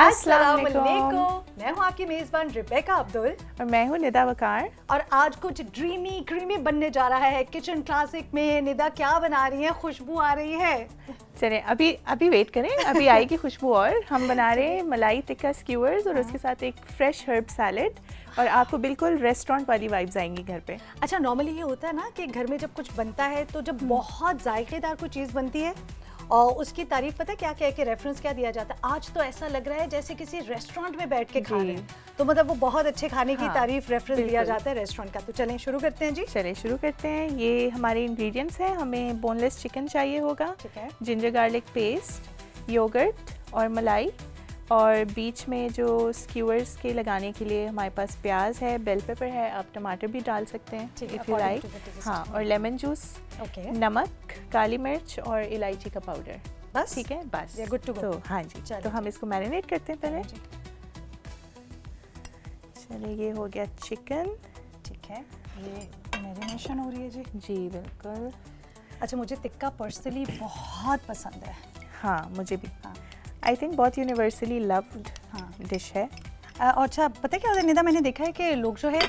अस्सलाम वालेकुम। मैं हूँ आपकी मेज़बान रिबेका अब्दुल और मैं हूँ निदा वकार। और आज कुछ ड्रीमी क्रीमी बनने जा रहा है। किचन क्लासिक में निदा क्या बना रही है, खुशबू आ रही है। चलें अभी वेट करें, अभी आएगी खुशबू। और हम बना रहे हैं मलाई टिक्का स्क्यूअर्स और उसके साथ एक फ्रेश हर्ब सैलेड, और आपको बिल्कुल रेस्टोरेंट वाली वाइब्स आएंगी घर पे। अच्छा, नॉर्मली ये होता है ना कि घर में जब कुछ बनता है तो जब बहुत जायकेदार कोई चीज़ बनती है और उसकी तारीफ पता है क्या क्या के रेफरेंस क्या दिया जाता है। आज तो ऐसा लग रहा है जैसे किसी रेस्टोरेंट में बैठ के खा रहे हैं, तो मतलब वो बहुत अच्छे खाने की तारीफ रेफरेंस दिया जाता है रेस्टोरेंट का। तो चलें शुरू करते हैं जी। चलें शुरू करते हैं। ये हमारे इंग्रेडिएंट्स हैं। हमें बोनलेस चिकन चाहिए होगा, ठीक है, जिंजर गार्लिक पेस्ट, योगर्ट और मलाई, और बीच में जो स्क्यूअर्स के लगाने के लिए हमारे पास प्याज है, बेल पेपर है, आप टमाटर भी डाल सकते हैं इफ़ यू लाइक। हाँ, और लेमन जूस, नमक, काली मिर्च और इलायची का पाउडर। बस ठीक है, बस गुड टू गो। तो हाँ जी, तो हम इसको मैरिनेट करते हैं पहले। चलिए, ये हो गया चिकन। ठीक है, ये मैरिनेशन हो रही है जी। जी बिल्कुल। अच्छा, मुझे टिक्का पर्सनली बहुत पसंद है। हाँ, मुझे भी। हाँ, आई थिंक बहुत यूनिवर्सली लव्ड डिश है। और अच्छा, पता है क्या होता है निदा, मैंने देखा है कि लोग जो है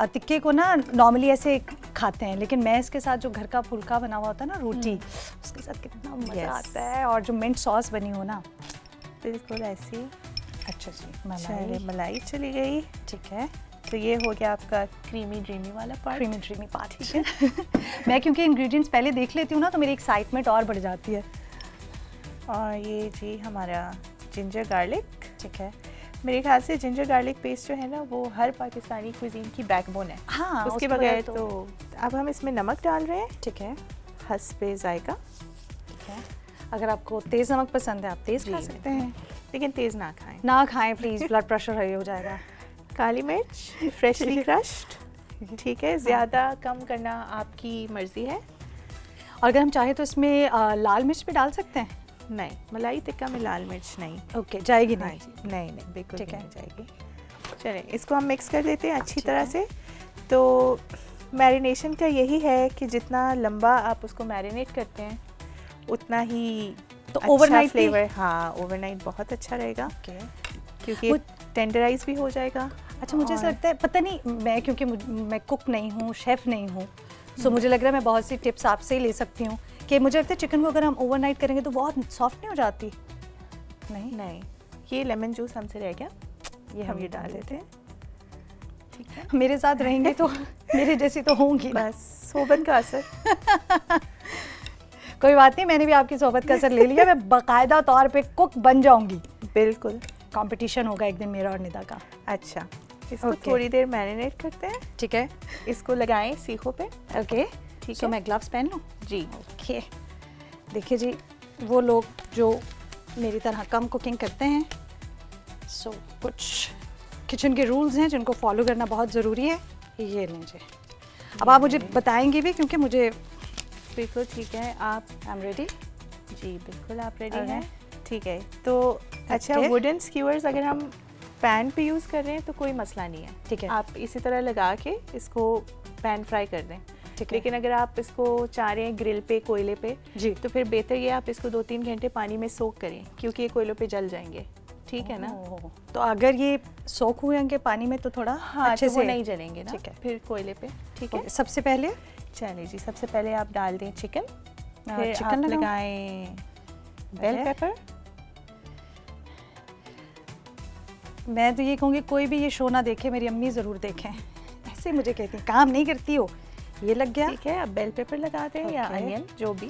टिक्के को ना नॉर्मली ऐसे खाते हैं, लेकिन मैं इसके साथ जो घर का फुल्का बना हुआ होता है ना, रोटी, उसके साथ कितना मज़ा आता है। और जो मिंट सॉस बनी हो ना, बिल्कुल ऐसी। अच्छा जी, मलाई चली गई। ठीक है, तो ये हो गया आपका क्रीमी ड्रीमी वाला पार्ट। क्रीमी पार्ट, ठीक है। मैं क्योंकि इंग्रेडिएंट्स पहले देख लेती हूँ ना, तो मेरी एक्साइटमेंट और बढ़ जाती है। और ये जी हमारा जिंजर गार्लिक। ठीक है, मेरे ख्याल से जिंजर गार्लिक पेस्ट जो है ना, वो हर पाकिस्तानी कुजीन की बैकबोन है। हाँ, उसके बगैर तो अब हम इसमें नमक डाल रहे हैं। ठीक है, हस्बे जायका। ठीक है, अगर आपको तेज़ नमक पसंद है आप तेज़ खा सकते हैं, लेकिन तेज़ ना खाएं। ना खाएं प्लीज़, ब्लड प्रेशर हाई हो जाएगा। काली मिर्च फ्रेशली क्रश्ड। ठीक है, ज़्यादा कम करना आपकी मर्ज़ी है। और अगर हम चाहें तो इसमें लाल मिर्च भी डाल सकते हैं। नहीं, मलाई टिक्का में लाल मिर्च नहीं। ओके, जाएगी नहीं? नहीं बिल्कुल नहीं जाएगी। चलें, इसको हम मिक्स कर देते हैं अच्छी तरह से। तो मैरिनेशन का यही है कि जितना लंबा आप उसको मैरिनेट करते हैं उतना ही तो अच्छा ओवरनाइट फ्लेवर। हाँ, ओवरनाइट बहुत अच्छा रहेगा, क्योंकि टेंडराइज भी हो जाएगा। अच्छा, मुझे ऐसा लगता है, पता नहीं, मैं क्योंकि मैं कुक नहीं हूँ, शेफ़ नहीं हूँ, सो मुझे लग रहा है मैं बहुत सी टिप्स आपसे ही ले सकती हूँ कि मुझे लगता है चिकन को अगर हम ओवरनाइट करेंगे तो बहुत सॉफ्ट नहीं हो जाती। नहीं, ये लेमन जूस हमसे रह गया, ये हम ये डाल देते हैं। ठीक है, मेरे साथ रहेंगे तो मेरे जैसी तो होंगी। बस सोबत का असर। कोई बात नहीं, मैंने भी आपकी सोबत का असर ले लिया। मैं बाकायदा तौर पे कुक बन जाऊंगी। बिल्कुल, कंपटीशन होगा एक दिन मेरा और निदा का। अच्छा, इसको थोड़ी देर मैरिनेट करते हैं। ठीक है, इसको लगाएं सीखों पे। ओके, ठीक है। मैं ग्लव्स पहन लूँ? जी। ओके, देखिए जी, वो लोग जो मेरी तरह कम कुकिंग करते हैं, सो कुछ किचन के रूल्स हैं जिनको फॉलो करना बहुत ज़रूरी है। ये लीजिए, अब आप मुझे बताएंगे भी, क्योंकि मुझे बिल्कुल ठीक है। आप आई एम रेडी? जी बिल्कुल, आप रेडी हैं? ठीक है, तो अच्छा, वुडन स्क्यूअर्स अगर हम पैन पे यूज़ कर रहे हैं तो कोई मसला नहीं है। ठीक है, आप इसी तरह लगा के इसको पैन फ्राई कर दें। लेकिन अगर आप इसको चाह रहे हैं ग्रिल पे, कोयले पे जी, तो फिर बेहतर ये आप इसको 2-3 घंटे पानी में सोक करें, क्योंकि ये कोयलों पे जल जाएंगे। ठीक है ना? तो अगर ये सोक हुए होंगे पानी में तो थोड़ा अच्छे से नहीं जलेंगे ना। ठीक है, फिर कोयले पे। ठीक है, सबसे पहले चलिए जी, सबसे पहले आप डाल दें चिकन। फिर चिकन आप लगाएं बेल पेपर। मैं तो ये कहूँगी कोई भी ये शो ना देखे, मेरी अम्मी ज़रूर देखें। ऐसे मुझे कहती हैं काम नहीं करती हो। ये लग गया। ठीक है, आप बेल पेपर लगा दें या अनियन, जो भी।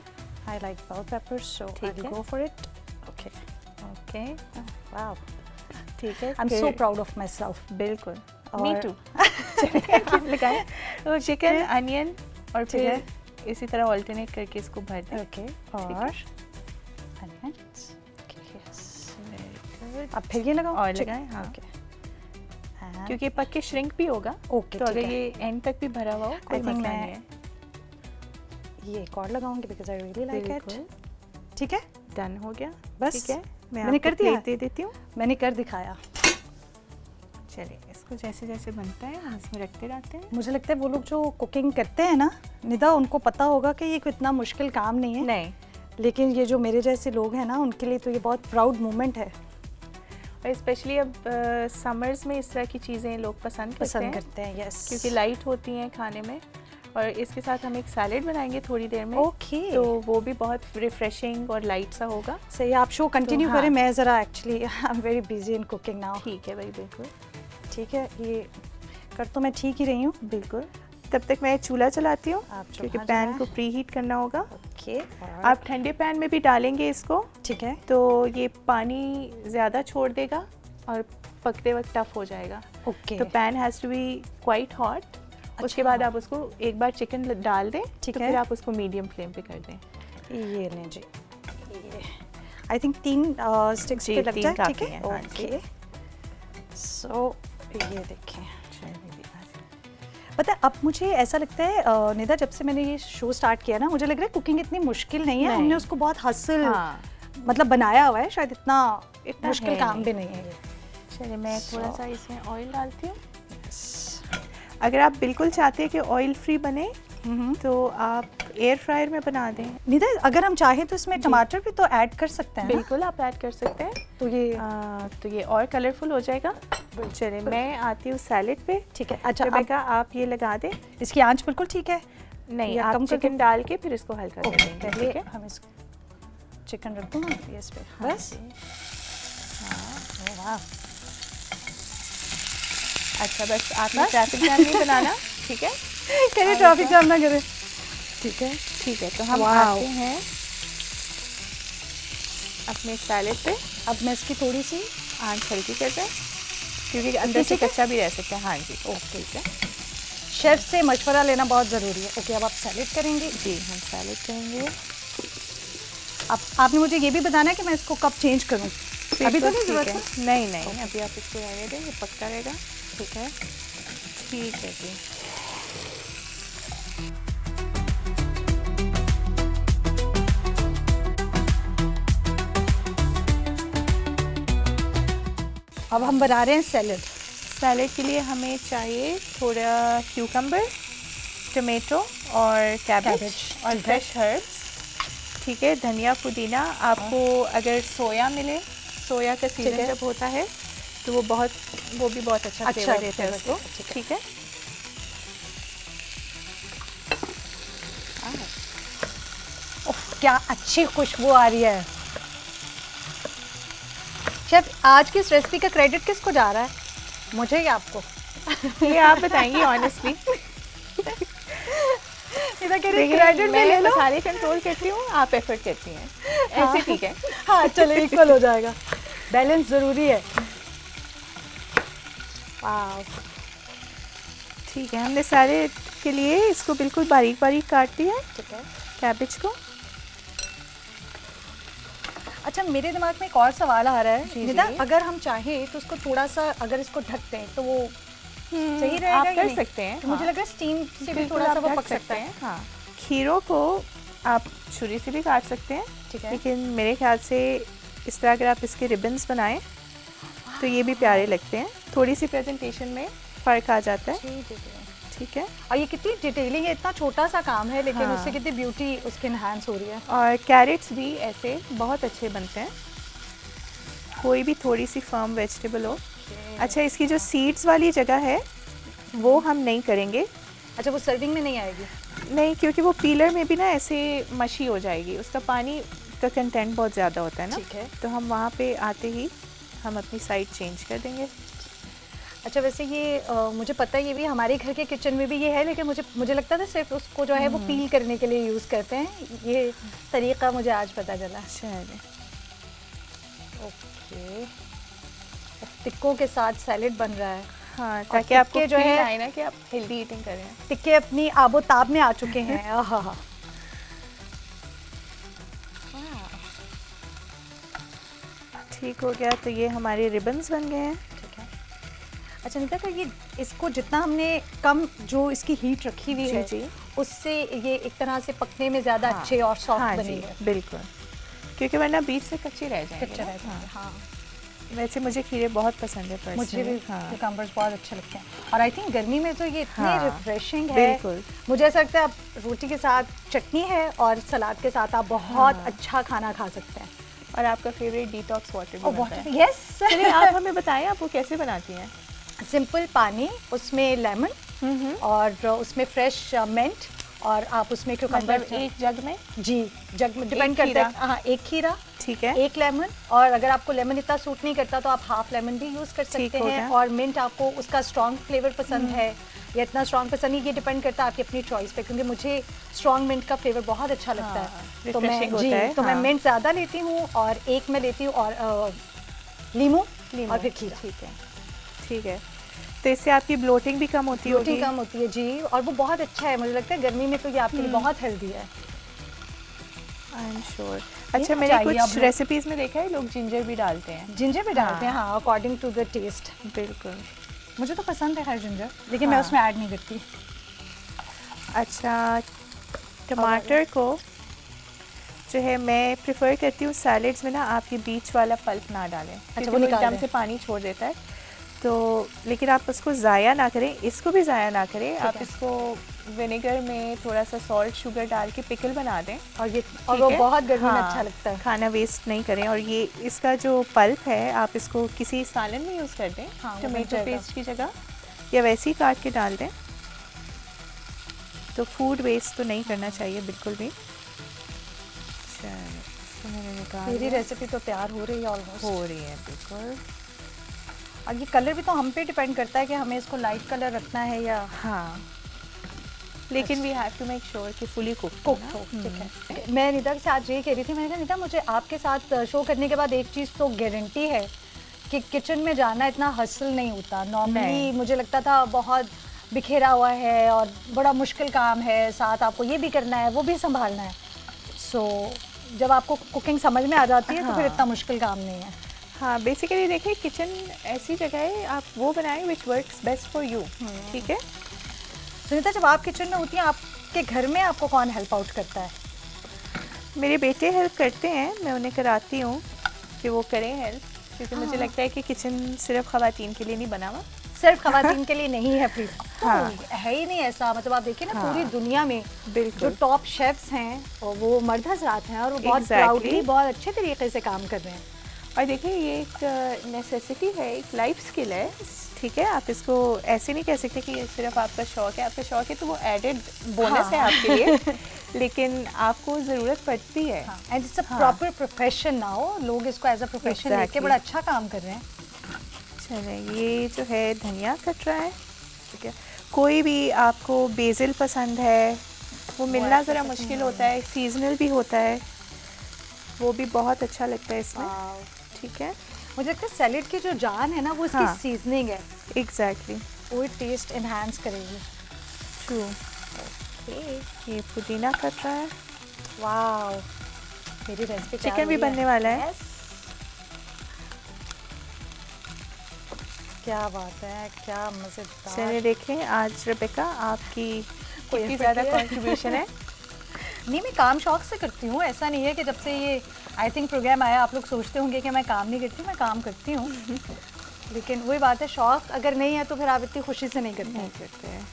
I like bell pepper, so I will go for it. Okay okay, wow, ठीक है। I am so proud of myself. बिल्कुल, मी टू। लगाएं तो चिकन, अनियन, और फिर इसी तरह ऑल्टरनेट करके इसको भर दें। ओके, और अनियन, अब फिर ये लगाओ और लगाएं। हाँ, क्योंकि पक के श्रिंक भी होगा। ओके, तो अगर ये एंड तक भी भरा हुआ हो कोई मसला नहीं है। ये एक और लगाऊंगी because I really like it. ठीक है, डन हो गया। बस ठीक है, मैंने कर दिया, दे देती हूँ। मैंने कर दिखाया। चलिए, इसको जैसे जैसे बनता है हम इसमें रखते रहते हैं। मुझे लगता है वो लोग जो कुकिंग करते हैं ना निदा, उनको पता होगा कि ये कोई इतना मुश्किल काम नहीं है। नहीं, लेकिन ये जो मेरे जैसे लोग हैं ना, उनके लिए तो ये बहुत प्राउड मोमेंट है। और स्पेशली अब समर्स में इस तरह की चीज़ें लोग पसंद करते हैं यस, क्योंकि लाइट होती हैं खाने में। और इसके साथ हम एक सैलेड बनाएंगे थोड़ी देर में। ओके तो वो भी बहुत रिफ्रेशिंग और लाइट सा होगा। सही, आप शो कंटिन्यू हाँ। करें, मैं ज़रा actually I am very busy in cooking now. ठीक है भाई, बिल्कुल ठीक है, ये कर तो मैं ठीक ही रही हूँ। बिल्कुल। तब तक मैं चूल्हा चलाती हूँ आप क्योंकि चूल्हा पैन जलाएं। को प्री हीट करना होगा। ओके, आप ठंडे पैन में भी डालेंगे इसको ठीक है। तो ये पानी ज़्यादा छोड़ देगा और पकते वक्त टफ हो जाएगा। ओके तो pan has to be quite hot. उसके बाद आप उसको एक बार चिकन डाल दें, ठीक तो है। फिर आप उसको मीडियम फ्लेम पे कर दें। ये लें जी, ये आई थिंक 3 स्टिक्स जी, पे लग 3 जाए, ठीक काफ़ी है। हैं, हाँ जी। ओके, सो ये देखें, पता है अब मुझे ऐसा लगता है निदा, जब से मैंने ये शो स्टार्ट किया ना, मुझे लग रहा है कुकिंग इतनी मुश्किल नहीं है। नहीं। हमने उसको बहुत हसल हाँ, मतलब बनाया हुआ है, शायद इतना इतना मुश्किल है काम नहीं। भी नहीं है ये। चलिए मैं थोड़ा So- सा इसमें ऑयल डालती हूँ। अगर आप बिल्कुल चाहते हैं कि ऑयल फ्री बने तो आप एयर फ्रायर में बना दें। निदा, अगर हम चाहें तो इसमें टमाटर भी तो ऐड कर सकते हैं ना? बिल्कुल आप ऐड कर सकते हैं। तो ये और कलरफुल हो जाएगा। चलिए मैं आती हूँ सैलेड पे। ठीक है। अच्छा, अब रेबेका आप ये लगा दें। इसकी आंच बिल्कुल ठीक है? नहीं, या आप कम कर चिकन दूं? डाल के फिर इसको हल्का कर ओके, देंगे। पहले ठीक है, हम इस चिकन रख दूँ ना इस पे, हाँ बस। जी। ओह, वाह, अच्छा, बस आपने ट्रैफिक जाम नहीं बनाना। ठीक है, करिए ट्रैफिक जाम ना करे। ठीक है, ठीक है। तो हम वाह। आते हैं अपने सैलेड पे। अब मैं इसकी थोड़ी सी आंच हल्की कर दें क्योंकि अंदर से ठीक है? कच्चा भी रह सकता है। हाँ जी, ओके, ठीक है। शेफ से मशवरा लेना बहुत ज़रूरी है। ओके, अब आप सैलेड करेंगे। जी, हम सैलेड करेंगे। अब आपने मुझे ये भी बताना है कि मैं इसको कब चेंज करूँ? अभी तो नहीं ज़रूरत है? नहीं नहीं, अभी आप इसको रहने दें, ये पकता रहेगा। ठीक है। ठीक है जी। अब हम बना रहे हैं सैलेड। सैलेड के लिए हमें चाहिए थोड़ा क्यूकम्बर, टमेटो और कैबेज कैबेज, और ठीक है। Fresh herbs. ठीक है, धनिया पुदीना। आपको अगर सोया मिले, सोया का ठीक सीजन है। जब होता है तो वो भी बहुत अच्छा फ्लेवर देता है फ्लेवर उसको। देता है, ठीक है। ओह, क्या अच्छी खुशबू आ रही है। शेफ, आज की इस रेसिपी का क्रेडिट किसको जा रहा है, मुझे या आपको? ये आप बताएंगी ऑनेस्टली। क्रेडिट भी ले लो। मसाले कंट्रोल करती हूँ, आप एफर्ट करती हैं। हाँ। ऐसे ठीक है। हाँ, चलो इक्वल हो जाएगा, बैलेंस ज़रूरी है। वाह, ठीक है, हमने सारे के लिए इसको बिल्कुल बारीक बारीक काट दिया है, ठीक है। कैबेज को। अच्छा, मेरे दिमाग में एक और सवाल आ रहा है जी, निदा, जी। अगर हम चाहें तो उसको थोड़ा सा अगर इसको ढक दें तो वो सही रहेगा आप या कर नहीं? सकते हैं। तो मुझे हाँ। लग रहा है स्टीम से भी बिल्कुल थोड़ा सा आप वो ढक पक सकता सकते है। हैं। हाँ, खीरों को आप छुरी से भी काट सकते हैं, ठीक है। लेकिन मेरे ख्याल से इस तरह अगर आप इसके रिबन्स बनाएं तो ये भी प्यारे लगते हैं। थोड़ी सी प्रेजेंटेशन में फ़र्क आ जाता है। ठीक है। और ये कितनी डिटेलिंग है, इतना छोटा सा काम है लेकिन हाँ। उससे कितनी ब्यूटी उसकी इनहांस हो रही है। और कैरेट्स भी ऐसे बहुत अच्छे बनते हैं, कोई भी थोड़ी सी फर्म वेजिटेबल हो। अच्छा, इसकी जो सीड्स वाली जगह है वो हम नहीं करेंगे। अच्छा, वो सर्विंग में नहीं आएगी? नहीं, क्योंकि वो पीलर में भी ना ऐसे मशी हो जाएगी, उसका पानी का कंटेंट बहुत ज़्यादा होता है ना। ठीक है। तो हम वहाँ पे आते ही हम अपनी साइड चेंज कर देंगे। अच्छा, वैसे ये मुझे पता है, ये भी हमारे घर के किचन में भी ये है, लेकिन मुझे लगता था सिर्फ उसको जो है वो पील करने के लिए यूज़ करते हैं। ये तरीका मुझे आज पता चला। चलिए, ओके, टिक्कों के साथ सैलेड बन रहा है। हाँ, ताकि आपको टिक्के जो फील है- आए ना कि आप हेल्दी ईटिंग कर रहे हैं। टिक्के अपनी आबोताब में आ चुके हैं। आहा, ठीक हो गया, तो ये हमारे रिबन्स बन गए हैं। ठीक है। अच्छा निता, तो ये इसको जितना हमने कम जो इसकी हीट रखी हुई जी, है जी। उससे ये एक तरह से पकने में ज़्यादा हाँ, अच्छे और सॉफ्ट हाँ जी, बनेंगे। बिल्कुल, क्योंकि वरना बीच से कच्चे रह जाएंगे। कच्चा ना। रहता है। हाँ, वैसे मुझे खीरे बहुत पसंद है personally। मुझे भी हाँ, cucumbers बहुत अच्छे लगते हैं। और आई थिंक गर्मी में तो ये इतने हाँ, रिफ्रेशिंग है। बिल्कुल। मुझे ऐसा लगता है आप रोटी के साथ चटनी है और सलाद के साथ आप बहुत हाँ। अच्छा खाना खा सकते हैं। और आपका फेवरेट डिटॉक्स वाटर भी बनता है। यस। चलिए आप हमें बताएं आप वो कैसे बनाती हैं। सिंपल पानी, उसमें लेमन और उसमें फ्रेश मिंट, और आप उसमें मतलब एक जग में? जी, जग में डिपेंड करता है। हाँ, एक खीरा, ठीक है, एक लेमन, और अगर आपको लेमन इतना सूट नहीं करता तो आप हाफ लेमन भी यूज़ कर सकते हैं। और मिंट आपको उसका स्ट्रॉन्ग फ्लेवर पसंद है या इतना स्ट्रॉन्ग पसंद नहीं, ये डिपेंड करता है आपकी अपनी चॉइस पे, क्योंकि मुझे स्ट्रॉन्ग मिंट का फ्लेवर बहुत अच्छा लगता है। तो मैं मिंट ज़्यादा लेती हूँ, और एक मैं लेती हूँ और लीमू और फिर खीरा। ठीक है, ठीक है। तो इससे आपकी ब्लोटिंग भी कम होती होगी? ब्लोटिंग कम होती है जी, और वो बहुत अच्छा है, मुझे लगता है गर्मी में तो ये आपके लिए बहुत हेल्दी है। I am sure. अच्छा, मैंने कुछ रेसिपीज में देखा है लोग जिंजर भी डालते हैं। जिंजर भी डालते हैं, हाँ, अकॉर्डिंग टू द टेस्ट। बिल्कुल, मुझे तो पसंद है खैर जिंजर, लेकिन मैं उसमें ऐड नहीं करती। अच्छा, टमाटर को जो है मैं प्रेफर करती हूँ सैलेड्स में ना, आपके बीच वाला पल्प ना डालें। अच्छा, वो एकदम से पानी छोड़ देता है। तो लेकिन आप उसको ज़ाया ना करें, इसको भी ज़ाया ना करें। आप इसको विनेगर में थोड़ा सा सॉल्ट शुगर डाल के पिकल बना दें, और वो बहुत गर्मी में अच्छा लगता है। खाना वेस्ट नहीं करें। और ये इसका जो पल्प है आप इसको किसी सालन में यूज़ कर दें, टोमेटो पेस्ट की जगह, या वैसे ही काट के डाल दें। तो फूड वेस्ट तो नहीं करना चाहिए बिल्कुल भी। मेरी रेसिपी तो तैयार हो रही है, ऑलमोस्ट हो रही है बिल्कुल। और ये कलर भी तो हम पे डिपेंड करता है कि हमें इसको लाइट कलर रखना है या लेकिन we have to make sure कि फुली कुक्ड हो। ठीक है। मैं निदा से आज ये कह रही थी, मैंने कहा निदा मुझे आपके साथ शो करने के बाद एक चीज़ तो गारंटी है कि किचन में जाना इतना हसल नहीं होता। नॉर्मली मुझे लगता था बहुत बिखेरा हुआ है और बड़ा मुश्किल काम है, साथ आपको ये भी करना है वो भी संभालना है। सो जब आपको कुकिंग समझ में आ जाती है तो फिर इतना मुश्किल काम नहीं है। हाँ, बेसिकली देखिए किचन ऐसी जगह है, आप वो बनाएं which works best for you. ठीक है। सुनीता, जब आप किचन में होती हैं आपके घर में आपको कौन हेल्प आउट करता है? मेरे बेटे हेल्प करते हैं, मैं उन्हें कराती हूँ कि वो करें हेल्प, क्योंकि मुझे लगता है कि किचन सिर्फ ख़वातीन के लिए नहीं बना हुआ। सिर्फ ख़वातीन के लिए नहीं है प्लीज। है ही नहीं ऐसा। मतलब आप देखिए ना, पूरी दुनिया में जो टॉप शेफ्स हैं वो मर्द हज़रात हैं, और वो बहुत प्राउडली बहुत अच्छे तरीके से काम कर रहे हैं। और देखिए ये एक नेसेसिटी है, एक लाइफ स्किल है। ठीक है, आप इसको ऐसे नहीं कह सकते कि ये सिर्फ आपका शौक है। आपका शौक है तो वो एडेड बोनस है आपके लिए, लेकिन आपको ज़रूरत पड़ती है। And it's a proper profession now. लोग इसको एज अ प्रोफेशन लेके बड़ा अच्छा काम कर रहे हैं। चलिए, ये जो है धनिया कट रहा है। ठीक है, कोई भी आपको बेसिल पसंद है, वो मिलना ज़रा मुश्किल होता है, सीजनल भी होता है, वो भी बहुत अच्छा लगता है इसमें। ठीक है, मुझे लगता है सैलेड की जो जान है ना वो इसकी सीजनिंग है। एग्जैक्टली, वो टेस्ट एनहांस करेगी। ट्रू। ये पुदीना कट रहा है। वाओ, मेरी रेसिपी चिकन भी बनने वाला है। क्या बात है, क्या मजेदार। चलिए देखें आज रेबेका आपकी कितनी ज़्यादा कंट्रीब्यूशन है। नहीं, मैं काम शौक से करती हूँ। ऐसा नहीं है कि जब से ये आई थिंक प्रोग्राम आया आप लोग सोचते होंगे कि मैं काम नहीं करती। मैं काम करती हूँ, लेकिन वही बात है, शौक अगर नहीं है तो फिर आप इतनी खुशी से नहीं करते हैं।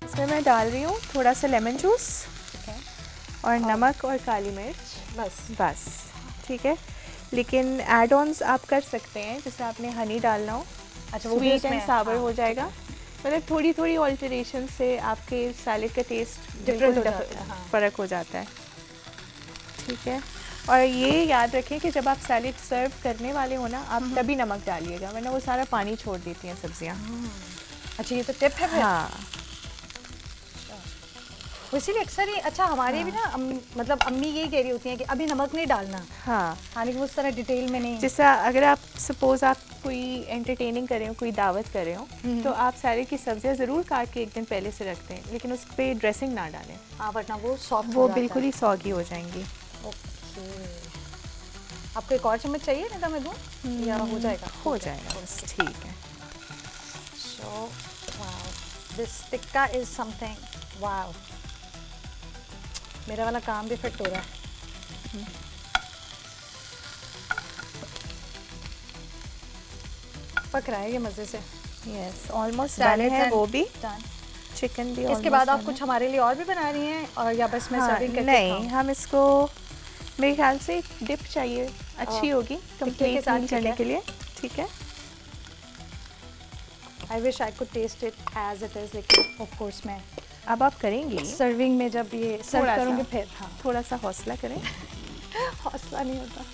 इसमें मैं डाल रही हूँ थोड़ा सा लेमन जूस और नमक और काली मिर्च, बस। ठीक है, लेकिन एड ऑन्स आप कर सकते हैं, जैसे आपने हनी डालना हो। अच्छा, वो स्वीट एंड सावर हो जाएगा। मतलब थोड़ी थोड़ी ऑल्टरेशन से आपके सैलेड का टेस्ट डिफरेंट हो जाता है, फ़र्क हो जाता है। ठीक है, और ये याद रखें कि जब आप सैलेड सर्व करने वाले हो ना, आप तभी नमक डालिएगा, वरना वो सारा पानी छोड़ देती हैं सब्जियाँ। अच्छा, ये तो टिप है। हाँ, इसीलिए अक्सर ही अच्छा हमारे भी ना मतलब अम्मी यही कह रही होती हैं कि अभी नमक नहीं डालना। हाँ, लेकिन उस तरह डिटेल में नहीं। जैसे अगर आप सपोज आप कोई एंटरटेनिंग कर रहे हो, कोई दावत कर रहे हो, तो आप सैलेड की सब्जियां ज़रूर काट के एक दिन पहले से रखते हैं, लेकिन उस पर ड्रेसिंग ना डालें। हाँ, वरना वो सॉफ्ट, वो बिल्कुल ही सॉगी हो जाएंगी। ओके, आपको एक और चम्मच चाहिए नहीं था मैं दूँ या हो जाएगा? हो जाएगा, ठीक है। So wow, this tikka is something. Wow, मेरा वाला काम भी फिट हो रहा है। पक रहा है ये मज़े से। यस ऑलमोस्ट डन Salads है and वो भी, done. चिकन भी इसके बाद आप कुछ हमारे लिए और भी बना रही हैं और या बस मैं सर्विंग करके नहीं, खाऊं? हम इसको मेरे ख्याल से डिप चाहिए, अच्छी होगी कंप्लीट साथ, मील ठीक करने है। के लिए। ठीक है, I wish I could taste it as it is, लेकिन ऑफ कोर्स मैं अब आप करेंगी, सर्विंग में जब ये सर्व थोड़ा सा। करूंगी फिर। हाँ, थोड़ा सा हौसला करें। हौसला नहीं होता।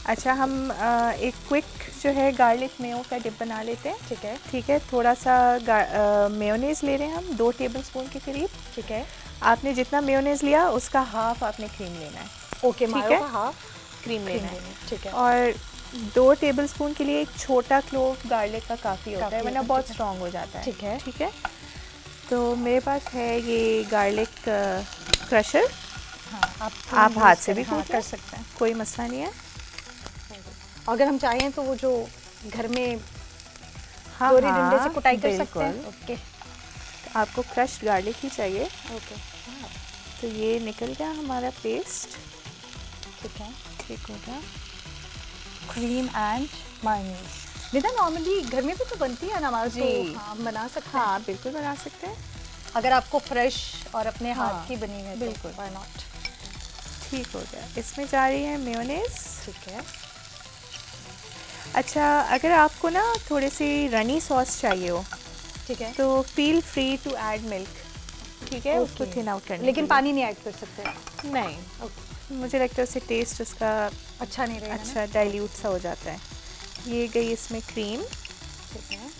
अच्छा, हम एक क्विक जो है गार्लिक मेयो का डिप बना लेते हैं। ठीक है, ठीक है, थोड़ा सा मेयोनेज़ ले रहे हैं हम 2 टेबलस्पून के करीब। ठीक है। आपने जितना मेयोनेज़ लिया उसका हाफ आपने क्रीम लेना है। ओके, ठीक मायो है। का हाफ क्रीम लेना है। ठीक है। और 2 टेबलस्पून के लिए एक छोटा क्लोव गार्लिक का काफ़ी होता है, वरना होता है, बहुत ठीक है। स्ट्रॉन्ग हो जाता है। ठीक है। ठीक है, तो मेरे पास है ये गार्लिक क्रशर, हाँ, आप हाथ से भी हाँ, कूट कर लें, सकते हैं। कोई मसला नहीं है। अगर हम चाहें तो वो जो घर में हाँ दोरी डंडे से कुटाई कर सकते बिल्कुल। हैं। ओके, आपको क्रश्ड गार्लिक ही चाहिए। ओके, तो ये निकल गया हमारा पेस्ट। ठीक है। ठीक हो गया। Cream and mayonnaise. Nida normally घर में भी तो बनती है ना हमारे, जी। तो हाँ, हम बना सकते हैं। हाँ बिल्कुल बना सकते हैं, अगर आपको फ्रेश और अपने हाँ, हाथ की बनी है तो बिल्कुल। Why not. ठीक हो गया। इसमें जा रही है मेयोनेज़। ठीक है। अच्छा, अगर आपको ना थोड़ी सी रनी सॉस चाहिए हो ठीक है, तो feel free to add milk. ठीक है, उसको Okay. थिन आउट करने लेकिन के पानी नहीं ऐड कर सकते? लिए। नहीं, ओके, मुझे लगता है उससे टेस्ट उसका अच्छा नहीं रहेगा ना? अच्छा डाइल्यूट सा हो जाता है। ये गई इसमें क्रीम। ठीक है।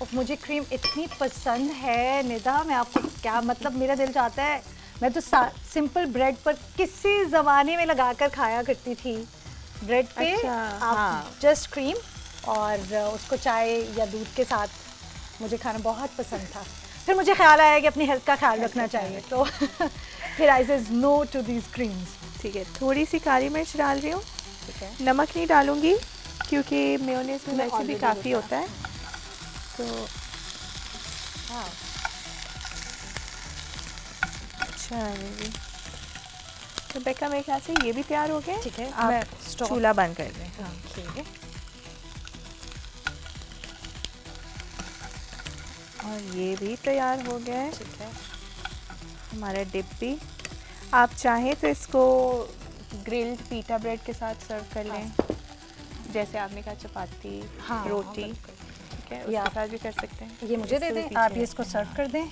और मुझे क्रीम इतनी पसंद है निदा, मैं आपको क्या मतलब, मेरा दिल चाहता है मैं तो सिंपल ब्रेड पर किसी ज़माने में लगाकर खाया करती थी। ब्रेड पे अच्छा, आप हाँ। जस्ट क्रीम और उसको चाय या दूध के साथ मुझे खाना बहुत पसंद था। फिर मुझे ख्याल आया कि अपनी हेल्थ का ख्याल रखना चाहिए, तो फिर I said no to these creams. ठीक है, थोड़ी सी काली मिर्च डाल रही हूँ, ठीक है। नमक नहीं डालूंगी क्योंकि मेयोनेज़ में मैं वैसे भी already काफ़ी होता होता है। तो हाँ, अच्छा जी, तो बेका मेरे ख्याल से ये भी तैयार हो गए। ठीक है, मैं आप stop- चूल्हा बंद कर दें। हाँ, ठीक है। और ये भी तैयार हो गया है ठीक है। हमारा डिप भी। आप चाहें तो इसको ग्रिल्ड पीटा ब्रेड के साथ सर्व कर लें, जैसे आपने कहा चपाती, हाँ, रोटी। बिल्कुल। ठीक है, या उसके साथ भी कर सकते हैं। ये मुझे दे इसको भी दें, पीछे आप ये इसको रखें। सर्व कर दें,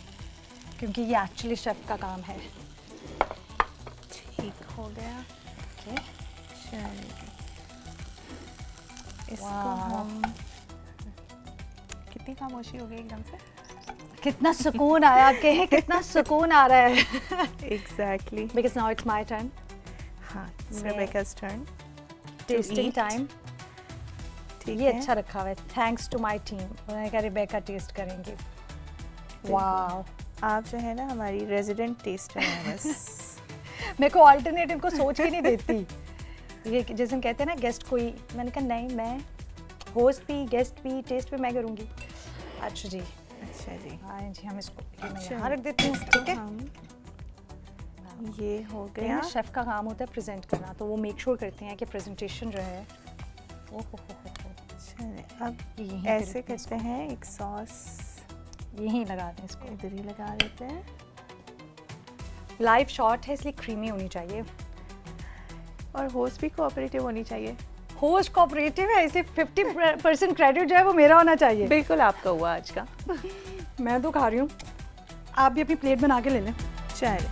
क्योंकि ये एक्चुअली शेफ का काम है। ठीक हो गया। ओके, चलिए, इसको वाह। हम कितनी खामोशी हो गई एकदम से। कितना सुकून आया, आप कहें कितना सुकून आ रहा है। Exactly. Because now it's my turn, हाँ, मैं- रेबेका's टर्न। Testing eat. टाइम। ठीक ये है, अच्छा रखा हुआ है, थैंक्स टू माय टीम। उन्होंने कहा रिबेका टेस्ट करेंगी। वाओ, आप जो है ना हमारी रेजिडेंट टेस्टर हैं बस। मेरे को अल्टरनेटिव को सोच के नहीं देती। ये जैसे हम कहते हैं ना गेस्ट कोई, मैंने कहा नहीं, मैं होस्ट भी गेस्ट भी टेस्ट भी मैं करूँगी। अच्छा जी, अच्छा जी, हाँ जी, हम इसको ये मैं चलिए, यहाँ रख देती हूँ। ठीक है, हम ये हो कहीं गया। ना शेफ का काम होता है प्रेजेंट करना, तो वो मेक श्योर करते हैं कि प्रेजेंटेशन जो है ओ हो चलिए, अब यहीं पे ऐसे रखते हैं करते हैं, एक सॉस यहीं लगा दें इसको। इधर ही लगा देते हैं। लाइव शॉट है इसलिए क्रीमी होनी चाहिए। और होस्ट भी कोऑपरेटिव होनी चाहिए। होस्ट कोऑपरेटिव है, इसे 50% क्रेडिट जो है वो मेरा होना चाहिए। बिल्कुल आपका हुआ आज का। मैं तो खा रही हूँ, आप भी अपनी प्लेट बना के ले लें। चलिए,